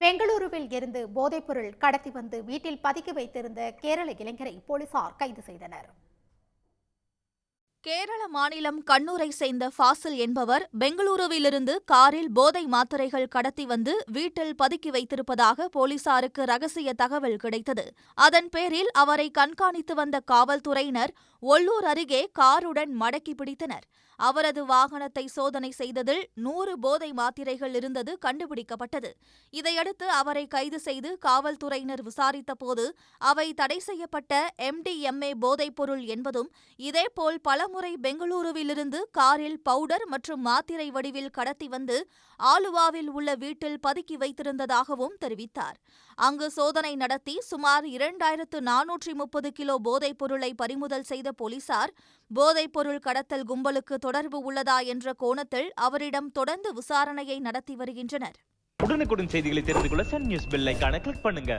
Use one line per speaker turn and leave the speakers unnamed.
பெங்களூருவில் இருந்து போதைப்பொருள் கடத்தி வந்து வீட்டில் பதுக்கி வைத்திருந்த கேரள இளைஞரை போலீசார் கைது செய்தனர்.
கேரள மாநிலம் கண்ணூரை சேர்ந்த ஃபாசில் என்பவர் பெங்களூருவிலிருந்து காரில் போதை மாத்திரைகள் கடத்தி வந்து வீட்டில் பதுக்கி வைத்திருப்பதாக போலீசாருக்கு ரகசிய தகவல் கிடைத்தது. அதன் பேரில் அவரை கண்காணித்து வந்த காவல்துறையினர் ஒல்லூர் அருகே காருடன் மடக்கி பிடித்தனர். அவரது வாகனத்தை சோதனை செய்ததில் 100 போதை மாத்திரைகள் இருந்தது கண்டுபிடிக்கப்பட்டது. இதையடுத்து அவரை கைது செய்து காவல்துறையினர் விசாரித்தபோது அவை தடை செய்யப்பட்ட MDMA போதைப்பொருள் என்பதும், இதேபோல் பலமுறை பெங்களூருவிலிருந்து காரில் பவுடர் மற்றும் மாத்திரை வடிவில் கடத்தி வந்து ஆலுவாவில் உள்ள வீட்டில் பதுக்கி வைத்திருந்ததாகவும் தெரிவித்தார். அங்கு சோதனை நடத்தி சுமார் 2430 கிலோ போதைப் பொருளை பறிமுதல் செய்த போலீசார் போதைப்பொருள் கடத்தல் கும்பலுக்கு தொடர்பு உள்ளதா என்ற கோணத்தில் அவரிடம் தொடர்ந்து விசாரணையை நடத்தி வருகின்றனர்.
உடனுக்குடன் செய்திகளை தெரிந்து கொள்ள சன் நியூஸ் பெல் ஐகானை கிளிக் பண்ணுங்க.